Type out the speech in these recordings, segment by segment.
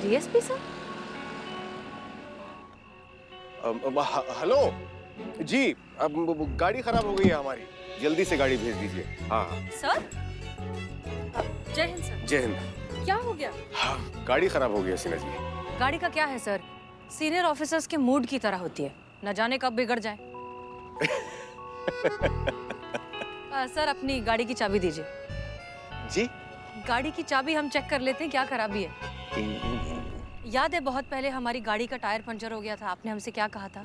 DSP sir? Hello जी, अब गाड़ी खराब हो गई है हमारी, जल्दी से गाड़ी भेज दीजिए। हाँ हाँ सर? जय हिंद सर। जय हिंद। क्या हो गया? हाँ, गाड़ी खराब हो गई है हसीना जी। गाड़ी का क्या है सर? सीनियर ऑफिसर्स के मूड की तरह होती है, न जाने कब बिगड़ जाए। सर अपनी गाड़ी की चाबी दीजिए। जी? गाड़ी की चाबी हम चेक कर लेते हैं क्या खराबी है। याद है बहुत पहले हमारी गाड़ी का टायर पंचर हो गया था, आपने हमसे क्या कहा था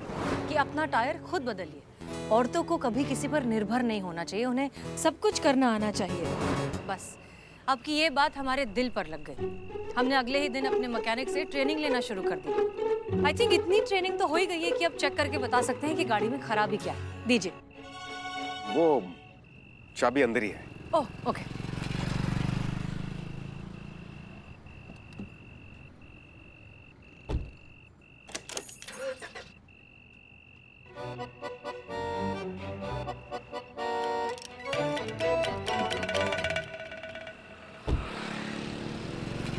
कि अपना टायर खुद बदलिए। औरतों को कभी किसी पर निर्भर नहीं होना चाहिए, उन्हें सब कुछ करना आना चाहिए। बस आपकी ये बात हमारे दिल पर लग गई। हमने अगले ही दिन अपने मैकेनिक से ट्रेनिंग लेना शुरू कर दी। आई थिंक इतनी ट्रेनिंग तो हो ही गई है कि अब चेक करके बता सकते हैं कि गाड़ी में खराबी क्या है। दीजिए। वो चाबी अंदर ही है। Oh okay.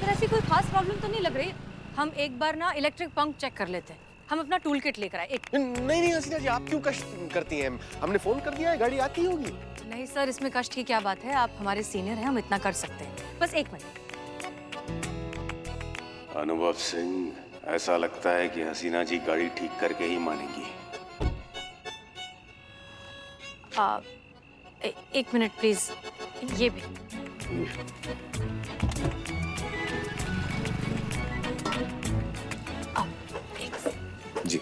ऐसी कोई खास प्रॉब्लम तो नहीं लग रही। हम एक बार ना इलेक्ट्रिक पंप चेक कर लेते हैं। हम अपना टूल किट लेकर आए। नहीं हसीना जी, आप क्यों कष्ट करती हैं? हमने फोन कर दिया है, गाड़ी आती होगी। नहीं सर, इसमें कष्ट की क्या बात है, आप हमारे सीनियर हैं, हम इतना कर सकते हैं। बस एक मिनट। अनुभव सिंह, ऐसा लगता है कि हसीना जी गाड़ी ठीक करके ही मानेंगी। एक मिनट प्लीज, ये भी। जी।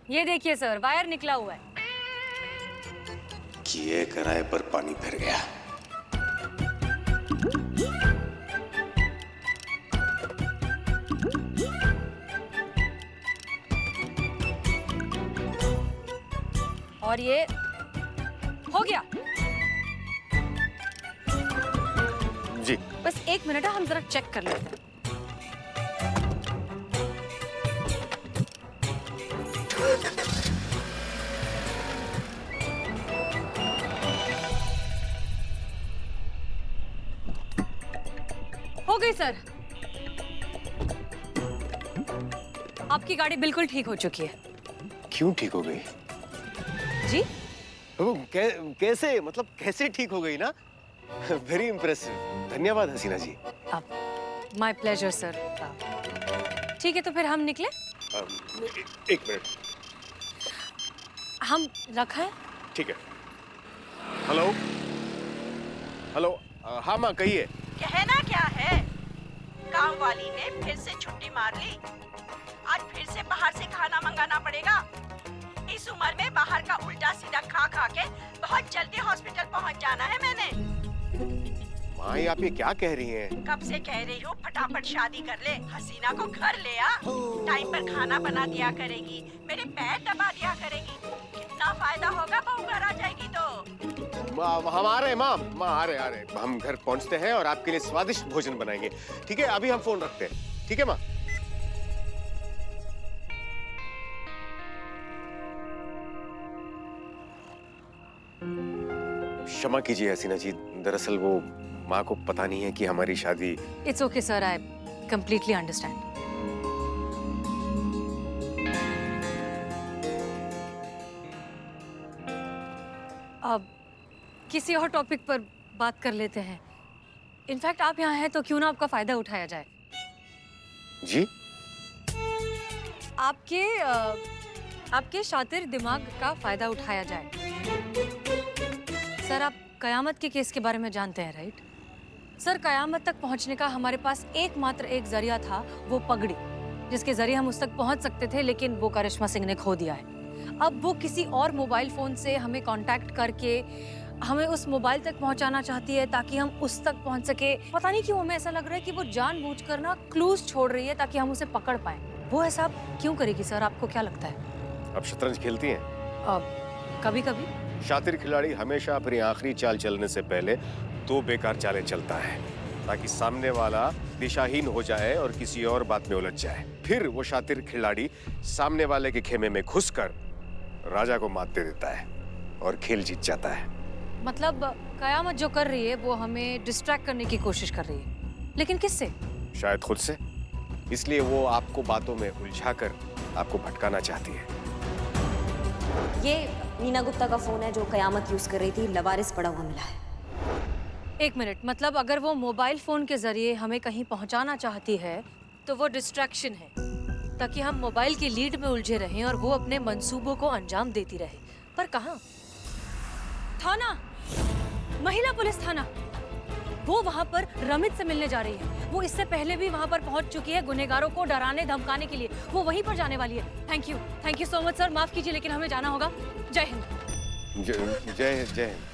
ये देखिए सर, वायर निकला हुआ है। किए कराए पर पानी फिर गया। और ये हो गया। जी। बस एक मिनट है, हम जरा चेक कर लेते हैं। हो गई सर, आपकी गाड़ी बिल्कुल ठीक हो चुकी है। क्यों ठीक हो गई? जी? कैसे, मतलब कैसे ठीक हो गई ना? वेरी इम्प्रेसिव, धन्यवाद Haseena ji. My pleasure sir. ठीक है तो फिर हम निकले। एक मिनट, हम रखा है। ठीक है। हेलो हेलो, हाँ माँ कहिए। कहना क्या है? काम वाली ने फिर से छुट्टी मार ली। आज फिर से बाहर से खाना मंगाना पड़ेगा। इस उम्र में बाहर का उल्टा सीधा खा खा के बहुत जल्दी हॉस्पिटल पहुंच जाना है मैंने। माँ आप ये क्या कह रही हैं? कब से कह रही हूँ फटाफट शादी कर ले, हसीना को घर ले आ, टाइम पर खाना बना दिया करेगी, मेरे पैर दबा दिया करेगी। कितना फायदा होगा बहू घर आ जाएगी तो। हम आ रहे हैं माँ, आ रहे हम घर पहुँचते हैं और आपके लिए स्वादिष्ट भोजन बनाएंगे। ठीक है, अभी हम फोन रखते हैं। ठीक है माँ। क्षमा कीजिए हसीना जी, दरअसल वो माँ को पता नहीं है कि हमारी शादी। It's okay sir, I completely understand. अब किसी और टॉपिक पर बात कर लेते हैं। इनफैक्ट आप यहाँ हैं तो क्यों ना आपका फायदा उठाया जाए। जी? आपके शातिर दिमाग का फायदा उठाया जाए। सर आप कयामत के केस के बारे में जानते हैं राइट? सर कयामत तक पहुंचने का हमारे पास एकमात्र एक जरिया था, वो पगड़ी, जिसके जरिए हम उस तक पहुंच सकते थे, लेकिन वो करिश्मा सिंह ने खो दिया है। अब वो किसी और मोबाइल फोन से हमें कांटेक्ट करके हमें उस मोबाइल तक पहुंचाना चाहती है ताकि हम उस तक पहुंच सके। पता नहीं क्यों हमें ऐसा लग रहा है कि वो जानबूझकर ना क्लूज छोड़ रही है ताकि हम उसे पकड़ पाए। वो ऐसा क्यों करेगी सर, आपको क्या लगता है? आप शतरंज खेलती हैं? कभी कभी। शातिर खिलाड़ी हमेशा अपनी आखिरी चाल चलने से पहले दो बेकार चालें चलता है ताकि सामने वाला दिशाहीन हो जाए और किसी और बात में उलझ जाए। फिर वो शातिर खिलाड़ी सामने वाले के खेमे में घुसकर राजा को मात दे देता है। और खेल जीत जाता है। मतलब कयामत जो कर रही है वो हमें डिस्ट्रैक्ट करने की कोशिश कर रही है, लेकिन किससे? शायद खुद से। इसलिए वो आपको बातों में उलझाकर आपको भटकाना चाहती है। ये नीना गुप्ता का फोन है जो कयामत यूज कर रही थी, लवारिस पड़ा हुआ मिला है। एक मिनट, मतलब अगर वो मोबाइल फोन के जरिए हमें कहीं पहुंचाना चाहती है तो वो डिस्ट्रैक्शन है, ताकि हम मोबाइल की लीड में उलझे रहें और वो अपने मंसूबों को अंजाम देती रहे। पर कहाँ? थाना, महिला पुलिस थाना। वो वहां पर रमित से मिलने जा रही है। वो इससे पहले भी वहां पर पहुंच चुकी है गुनहगारों को डराने धमकाने के लिए। वो वहीं पर जाने वाली है। Thank you so much sir. माफ कीजिए लेकिन हमें जाना होगा। जय हिंद। जय हिंद। जय हिंद।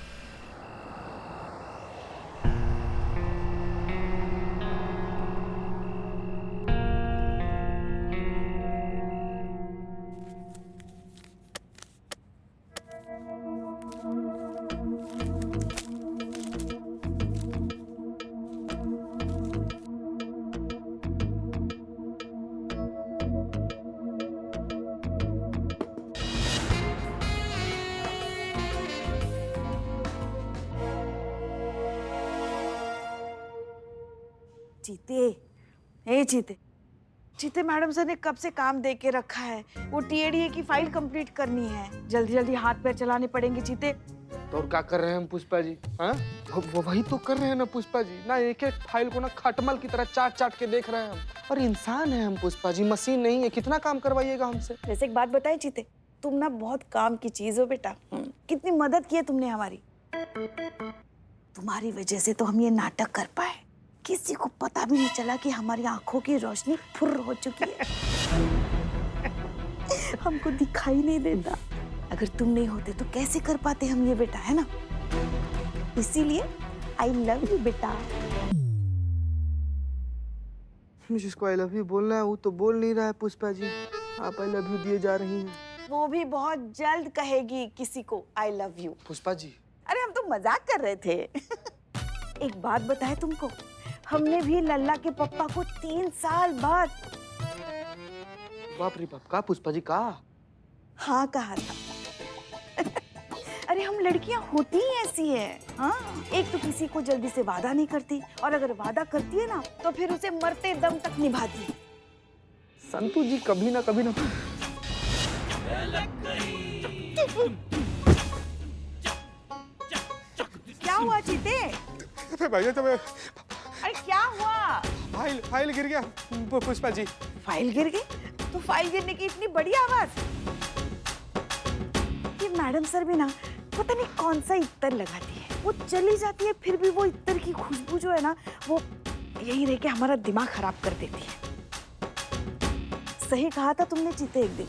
जीते मैडम सर ने कब से काम दे के रखा है। वो टीएडीए की फाइल कंप्लीट करनी है। जल्दी जल्दी हाथ पैर चलाने पड़ेंगे जीते। तो और क्या कर रहे हैं हम पुष्पा जी? हाँ, वो वही तो कर रहे हैं ना पुष्पा जी। ना एक एक फाइल को ना खटमल की तरह चाट चाट के देख रहे हैं हम। और इंसान है हम पुष्पा जी, मशीन नहीं है। कितना काम करवाइएगा हमसे? वैसे एक बात बताए जीते, तुम ना बहुत काम की चीज हो बेटा। कितनी मदद की है तुमने हमारी। तुम्हारी वजह से तो हम ये नाटक कर पाए। किसी को पता भी नहीं चला कि हमारी आंखों की रोशनी फुर्र हो चुकी है। हमको दिखाई नहीं देता। अगर तुम नहीं होते तो कैसे कर पाते हम ये बेटा, है ना? इसीलिए आई लव यू बेटा। जिसको आई लव यू बोलना है वो तो बोल नहीं रहा है पुष्पा जी। आप आई लव यू दिए जा रही हैं। वो भी बहुत जल्द कहेगी किसी को I love you. Pushpa ji, अरे हम तो मजाक कर रहे थे। एक बात बताए तुमको, हमने भी लल्ला के पप्पा को 3 साल बाद बाप रे बाप, का पुष्पा जी का? हाँ कहा था। अरे हम लड़कियां होती ही ऐसी है। हाँ, एक तो किसी को जल्दी से वादा नहीं करती, और अगर वादा करती है ना तो फिर उसे मरते दम तक निभाती है। संतू जी कभी ना क्या हुआ चीते? भैया तो मैं अरे क्या हुआ? फाइल गिर गया पुष्पा जी। फाइल गिर गई? तो फाइल गिरने की इतनी बड़ी आवाज? ये मैडम सर भी ना पता नहीं कौन सा इत्तर लगाती है। वो चली जाती है फिर भी वो इत्तर की खुशबू जो है ना, वो यही रह के हमारा दिमाग खराब कर देती है। सही कहा था तुमने चीते एक दिन।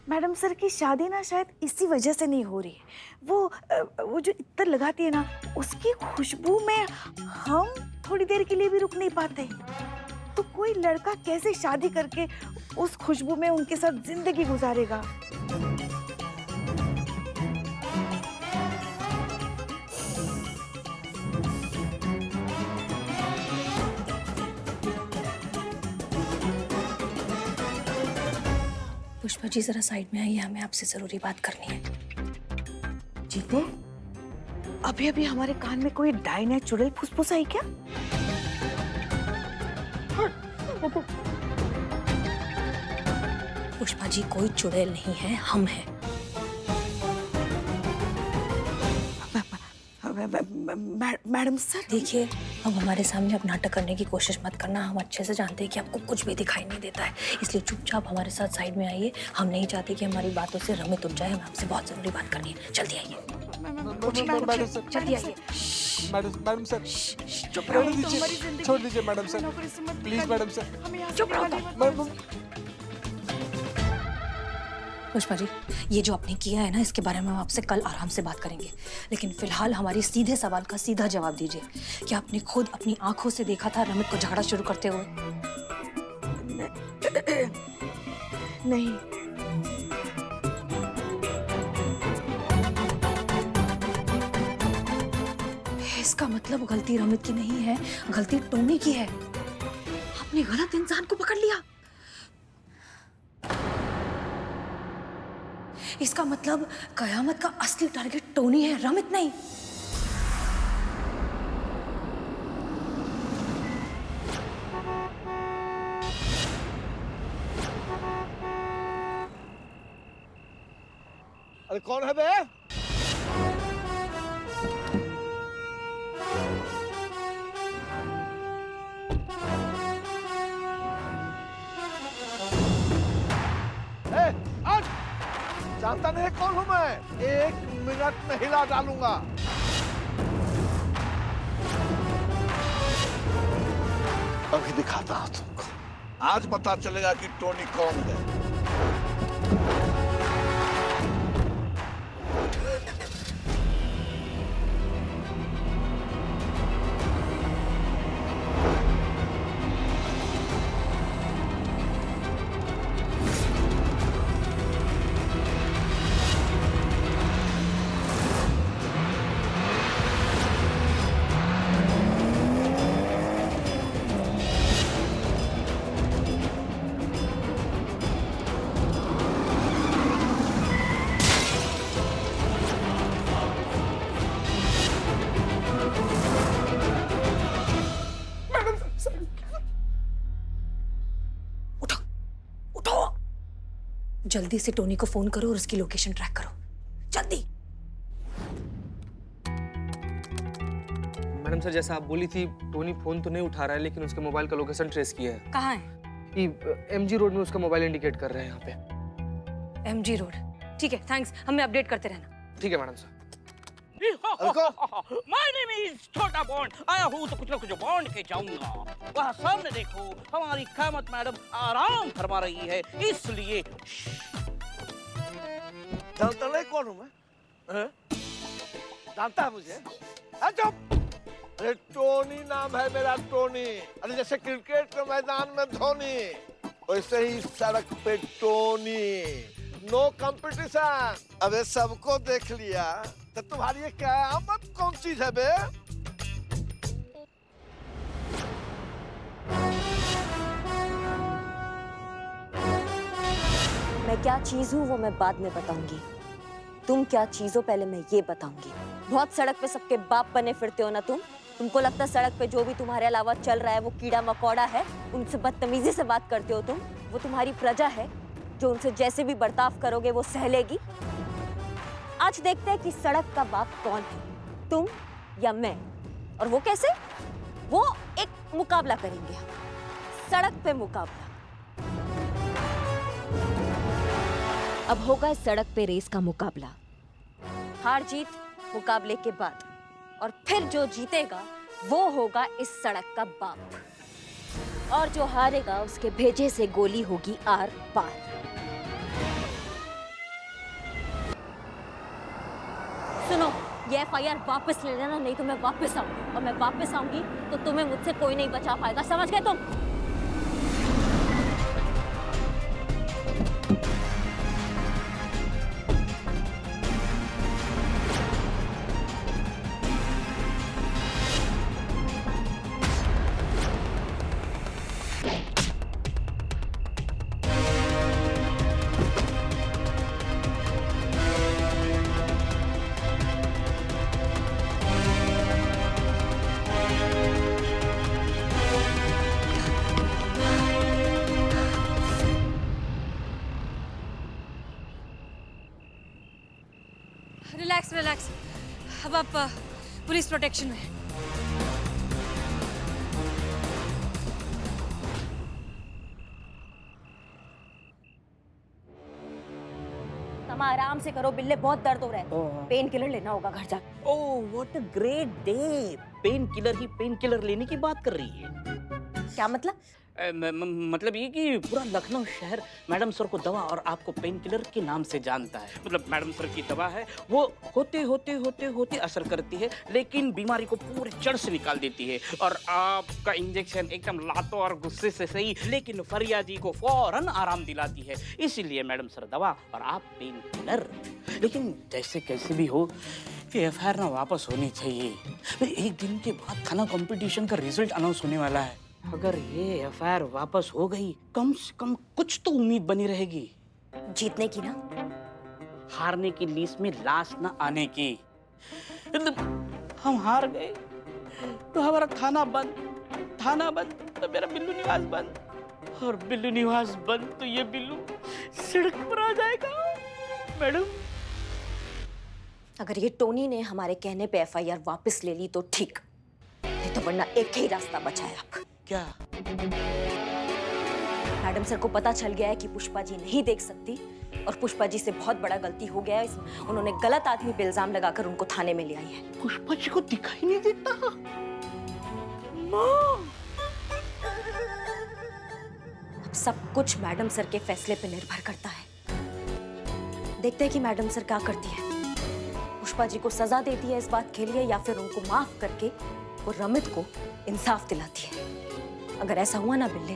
मैडम सर की शादी ना शायद इसी वजह से नहीं हो रही है। वो जो इत्तर लगाती है ना, उसकी खुशबू में हम थोड़ी देर के लिए भी रुक नहीं पाते। तो कोई लड़का कैसे शादी करके उस खुशबू में उनके साथ जिंदगी गुजारेगा? पुष्पा जी जरा साइड में आइए, हमें आपसे जरूरी बात करनी है। जीते, अभी अभी हमारे कान में कोई डाइन या चुड़ैल फुसफुस आई क्या? पुष्पा जी कोई चुड़ैल नहीं है, हम हैं। मैडम सर देखिए, अब हमारे सामने अब नाटक करने की कोशिश मत करना। हम अच्छे से जानते हैं कि आपको कुछ भी दिखाई नहीं देता है, इसलिए चुपचाप हमारे साथ साइड में आइए। हम नहीं चाहते कि हमारी बातों से रमित उठ जाए। हमें आपसे बहुत जरूरी बात करनी है। जल्दी आइए, जल्दी आइए। मैडम सर, चुप रहो। छोड़ दीजिए madam sir, please madam sir, चुप रहो। पुष्पा जी, ये जो आपने किया है ना, इसके बारे में हम आपसे कल आराम से बात करेंगे। लेकिन फिलहाल हमारी सीधे सवाल का सीधा जवाब दीजिए कि आपने खुद अपनी आंखों से देखा था रमित को झगड़ा शुरू करते हुए? नहीं। इसका मतलब गलती रमित की नहीं है, गलती टोनी की है। आपने गलत इंसान को पकड़ लिया। इसका मतलब कयामत का असली टारगेट टोनी है, रमित नहीं। अरे कौन है बे? आज जानता नहीं कौन हूं मैं? 1 मिनट में हिला डालूंगा। अभी दिखाता हूं तुमको। आज पता चलेगा कि टोनी कौन है। जल्दी से टोनी को फोन करो और उसकी लोकेशन ट्रैक करो, जल्दी। मैडम सर, जैसा आप बोली थी, टोनी फोन तो नहीं उठा रहा है, लेकिन उसके मोबाइल का लोकेशन ट्रेस किया है। कहाँ है? ये MG रोड में उसका मोबाइल इंडिकेट कर रहे हैं यहाँ पे। MG रोड, ठीक है, थैंक्स। हमें अपडेट करते रहना। ठीक है madam sir. My name is छोटा बॉन्ड। आया हूँ तो कुछ ना कुछ बॉन्ड के जाऊंगा। वहाँ सामने देखो, हमारी कामत मैडम आराम फरमा रही है, इसलिए जानता नहीं कौन हूं मैं? जानता है मुझे? चुप! अरे टोनी नाम है मेरा, टोनी। अरे जैसे क्रिकेट के मैदान में धोनी, वैसे ही सड़क पे टोनी। No competition. अबे सबको देख लिया तो तुम्हारी ये कयामत कौन चीज है बे? मैं क्या चीज हूँ वो मैं बाद में बताऊंगी। तुम क्या चीज हो पहले मैं ये बताऊंगी। बहुत सड़क पे सबके बाप बने फिरते हो ना तुम। तुमको लगता है सड़क पे जो भी तुम्हारे अलावा चल रहा है वो कीड़ा मकोड़ा है, उनसे बदतमीजी से बात करते हो तुम। वो तुम्हारी प्रजा है जो उनसे जैसे भी बर्ताव करोगे वो सह लेगी। आज देखते हैं कि सड़क का बाप कौन है, तुम या मैं। और वो कैसे? वो एक मुकाबला करेंगे, सड़क पे मुकाबला। अब होगा इस सड़क पे रेस का मुकाबला, हार जीत मुकाबले के बाद, और फिर जो जीतेगा वो होगा इस सड़क का बाप, और जो हारेगा उसके भेजे से गोली होगी आर पार। सुनो, ये FIR वापस ले लेना, नहीं तो मैं वापस आऊंगी, और मैं वापस आऊंगी तो तुम्हें मुझसे कोई नहीं बचा पाएगा, समझ गए तुम? रिलैक्स रिलैक्स, अब आप पुलिस प्रोटेक्शन में। तुम आराम से करो बिल्ले, बहुत दर्द हो रहा है। पेन किलर लेना होगा घर जाके। Oh what a great day. Pain killer he pain killer लेने की बात कर रही है। क्या मतलब? मतलब ये कि पूरा लखनऊ शहर मैडम सर को दवा और आपको पेन किलर के नाम से जानता है। मतलब मैडम सर की दवा है, वो होते होते होते होते असर करती है, लेकिन बीमारी को पूरे जड़ से निकाल देती है। और आपका इंजेक्शन एकदम लातों और गुस्से से सही, लेकिन फरियादी को फौरन आराम दिलाती है। इसीलिए मैडम सर दवा और आप पेन किलर। लेकिन जैसे कैसे भी हो, ये FIR ना वापस होनी चाहिए। एक दिन के बाद थाना कंपटीशन का रिजल्ट अनाउंस होने वाला है। अगर ये FIR वापस हो गई, कम से कम कुछ तो उम्मीद बनी रहेगी। जीतने की ना? हारने की लिस्ट में लास्ट ना आने की। हम हार गए तो हमारा थाना बंद तो मेरा बिल्लू निवास बंद, और बिल्लू निवास बंद तो ये बिल्लू सड़क पर आ जाएगा। मैडम, अगर ये टोनी ने हमारे कहने पे एफआईआर वापस ले ली तो ठीक, नहीं तो वरना एक ही रास्ता बचा है अब। क्या? मैडम सर को पता चल गया है कि पुष्पा जी नहीं देख सकती और पुष्पा जी से बहुत बड़ा गलती हो गया है। उन्होंने गलत आदमी पे इल्जाम लगाकर उनको थाने में ले आई है। पुष्पा जी को दिखाई नहीं देता? अब सब कुछ मैडम सर के फैसले पे निर्भर करता है। देखते हैं कि मैडम सर क्या करती है। पुष्पा जी को सजा देती है इस बात के लिए या फिर उनको माफ करके वो रमित को इंसाफ दिलाती है। अगर ऐसा हुआ ना बिल्ले,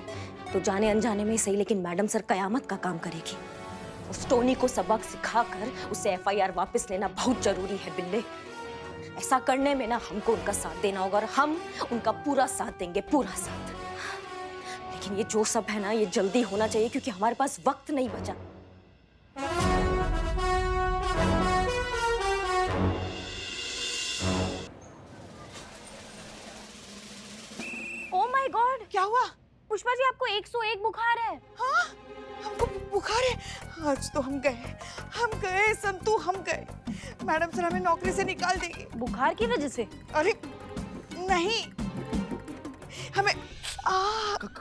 तो जाने अनजाने में ही सही लेकिन मैडम सर कयामत का काम करेगी। उस टोनी को सबक सिखाकर उसे एफआईआर वापस लेना बहुत जरूरी है बिल्ले। ऐसा करने में ना हमको उनका साथ देना होगा और हम उनका पूरा साथ देंगे, पूरा साथ। लेकिन ये जो सब है ना, ये जल्दी होना चाहिए क्योंकि हमारे पास वक्त नहीं बचा। ओह माय गॉड, क्या हुआ? पुष्पा जी आपको 101 बुखार है। हाँ, हमको बुखार है। आज तो हम गए संतू, हम गए। मैडम सर हमें नौकरी से निकाल देगी। बुखार की वजह से? अरे नहीं, हमें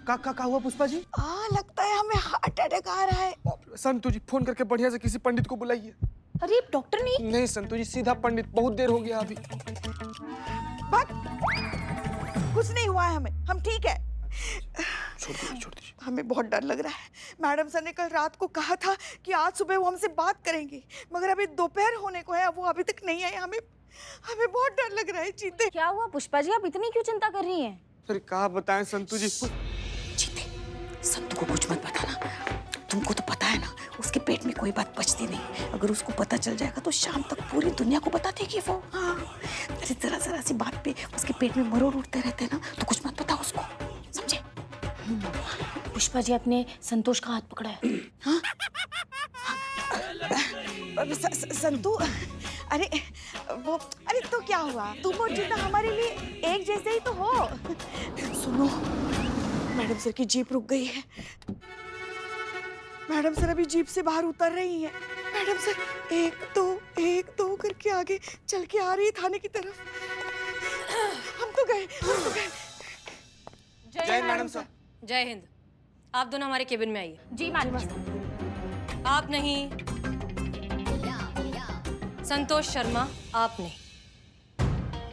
का हुआ पुष्पा जी? लगता है हमें हार्ट अटैक आ रहा है। संतू जी, फोन करके बढ़िया से किसी पंडित को बुलाइए। अरे डॉक्टर नहीं? नहीं संतू जी, सीधा पंडित। बहुत देर हो गया अभी। कुछ नहीं हुआ है हमें, हम ठीक है। छोड़ दीजिए। हमें बहुत डर लग रहा है। मैडम सर ने कल रात को कहा था कि आज सुबह वो हमसे बात करेंगे, मगर अभी दोपहर होने को है, वो अभी तक नहीं आए। हमें बहुत डर लग रहा है। चीते, क्या हुआ पुष्पा जी, आप इतनी क्यों चिंता कर रही हैं? अरे कहा बताएं संतू जी। चीते, संतू को कुछ मत बताना। तुमको तो पता है ना, उसके पेट में कोई बात बचती नहीं। अगर उसको पता चल जाएगा तो शाम तक पूरी दुनिया को बता देगी वो। हाँ, अरे जरा सी बात पे उसके पेट में मरोड़ उठते रहते हैं ना, तो कुछ मत बताओ उसको, समझे? पुष्पा जी अपने संतोष का हाथ पकड़ा है। हाँ? संतू, अरे तो क्या हुआ? तुम और चीता हमारे लिए एक जैसे ही तो हो। सुनो, मैडम सर की जीप रुक गई है। मैडम सर अभी जीप से बाहर उतर रही हैं। मैडम सर एक दो करके आगे चल के आ रही है थाने की तरफ। हम तो गए। जय मैडम सर। जय हिंद। आप दोनों हमारे केबिन में आइए। जी मैडम। आप नहीं, संतोष शर्मा आप नहीं,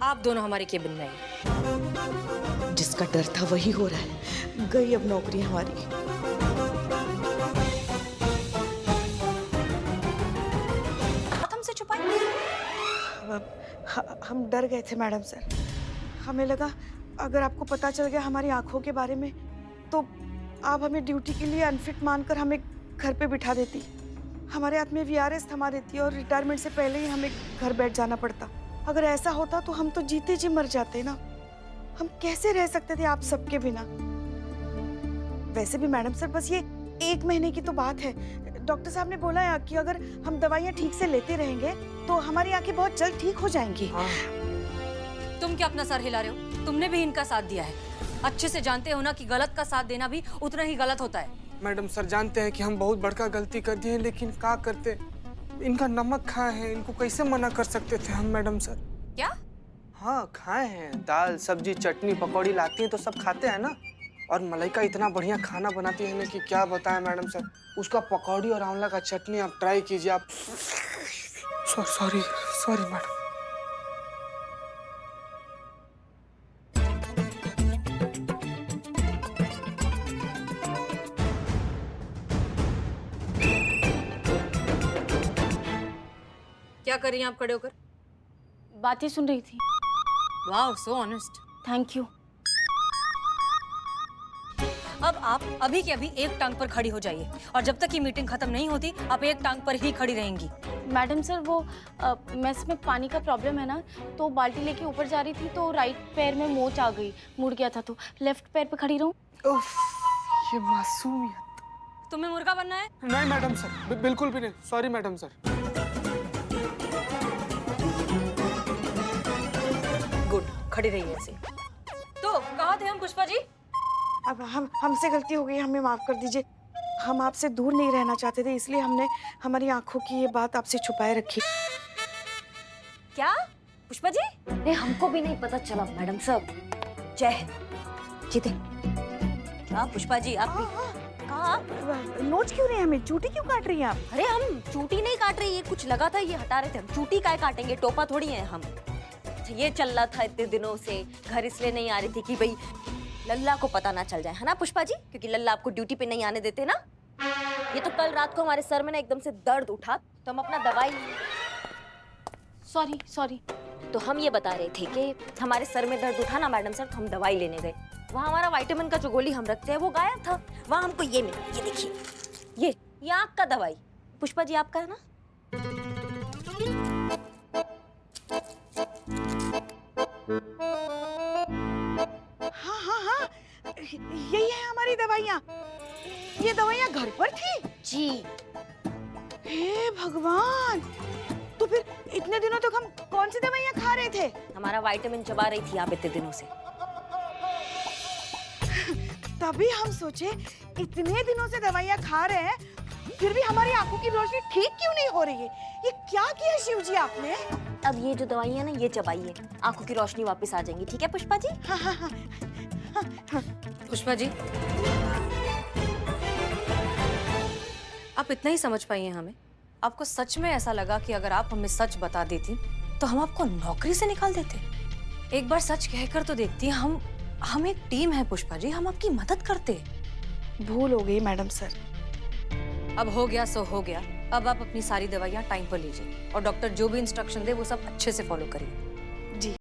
आप दोनों हमारे केबिन में आइए। जिसका डर था वही हो रहा है। गई अब नौकरी हमारी। हमसे छुपाई? हम डर गए थे मैडम सर। हमें लगा अगर आपको पता चल गया हमारी आंखों के बारे में तो आप हमें ड्यूटी के लिए अनफिट मानकर हमें घर पे बिठा देती। हमारे हाथ में वीआरएस थमा देती और रिटायरमेंट से पहले ही हमें घर बैठ जाना पड़ता। अगर ऐसा होता तो हम तो जीते जी मर जाते ना। हम कैसे रह सकते थे आप सबके बिना? वैसे भी मैडम सर, बस ये 1 महीने की तो बात है। डॉक्टर साहब ने बोला है कि अगर हम दवाइयाँ ठीक से लेते रहेंगे तो हमारी आंखें बहुत जल्द ठीक हो जाएंगी। तुम क्या अपना सर हिला रहे हो? तुमने भी इनका साथ दिया है। अच्छे से जानते हो ना कि गलत का साथ देना भी उतना ही गलत होता है। मैडम सर, जानते हैं कि हम बहुत बड़का गलती कर दिए हैं, लेकिन क्या करते, इनका नमक खाए हैं, इनको कैसे मना कर सकते थे हम मैडम सर? क्या? हाँ, खाए हैं। दाल सब्जी चटनी पकौड़ी लाती हैं तो सब खाते हैं ना। और मलाइका इतना बढ़िया खाना बनाती है ना कि क्या बताएं मैडम सर। उसका पकौड़ी और आंवला का चटनी आप ट्राई कीजिए। आप सॉरी मैडम। क्या कर रही हैं आप खड़े होकर? बातें सुन रही थी। Wow, so honest. Thank you. अब आप अभी के अभी एक टांग पर खड़ी हो जाइए और जब तक ये मीटिंग खत्म नहीं होती आप एक टांग पर ही खड़ी रहेंगी। मैडम सर, वो मेस में पानी का प्रॉब्लम है ना, तो बाल्टी लेके ऊपर जा रही थी तो राइट पैर में मोच आ गई, मुड़ गया था, तो लेफ्ट पैर पे खड़ी रहूं। उफ, ये मासूमियत। तुम्हें मुर्गा बनना है? नहीं मैडम सर, बिल्कुल भी नहीं। Sorry madam sir. खड़ी रही ऐसे। तो कहाँ थे हम पुष्पा जी? अब हमसे गलती हो गई, हमें माफ कर दीजिए। हम आपसे दूर नहीं रहना चाहते थे, इसलिए हमने हमारी आंखों की ये बात आपसे छुपाए रखी। क्या पुष्पा जी? नहीं, हमको भी नहीं पता चला मैडम साहब। जय हिंद। जीते। क्या पुष्पा जी आप भी कहाँ? नोच क्यों रहे हैं हमें? चूटी क्यों काट रही हैं आप? अरे हम चूटी नहीं काट रहे, ये कुछ लगा था ये हटा रहे थे। हम चूटी काय काटेंगे, टोपा थोड़ी है हम। ये चल रहा था इतने दिनों से, घर इसलिए नहीं आ रही थी कि भाई लल्ला को पता ना चल जाए, है ना पुष्पा जी? क्योंकि लल्ला आपको ड्यूटी पे नहीं आने देते ना। ये तो कल रात को हमारे सर में ना एकदम से दर्द उठा, तो हम अपना दवाई सॉरी तो हम ये बता रहे थे कि हमारे सर में दर्द उठा ना मैडम सर, तो हम दवाई लेने गए। वहाँ हमारा विटामिन का जो गोली हम रखते हैं वो गायब था। वहाँ हमको ये मिला, ये देखिए, ये आँख का दवाई। पुष्पा जी आपका है ना? हाँ, यही है हमारी दवाइयाँ। ये दवाइयाँ घर पर थी? जी। हे भगवान, तो फिर इतने दिनों तक हम कौन सी दवाइयाँ खा रहे थे? हमारा विटामिन चबा रही थी आप इतने दिनों से। तभी हम सोचे इतने दिनों से दवाइयाँ खा रहे हैं, फिर भी हमारी आंखों की रोशनी ठीक क्यों नहीं हो रही है? ये क्या किया शिव जी आपने? अब ये जो दवाइयाँ ना ये चबाइए, आंखों की रोशनी वापस आ जाएंगी। ठीक है पुष्पा जी? हाँ। पुष्पा जी, आप इतना ही समझ पाई हैं हमें? आपको सच में ऐसा लगा कि अगर आप हमें सच बता देती तो हम आपको नौकरी से निकाल देते? एक बार सच कहकर तो देखती। हम एक टीम है पुष्पा जी, हम आपकी मदद करते। भूल हो गई मैडम सर। अब हो गया सो हो गया। अब आप अपनी सारी दवाइयाँ टाइम पर लीजिए और डॉक्टर जो भी इंस्ट्रक्शन दे वो सब अच्छे से फॉलो करिए।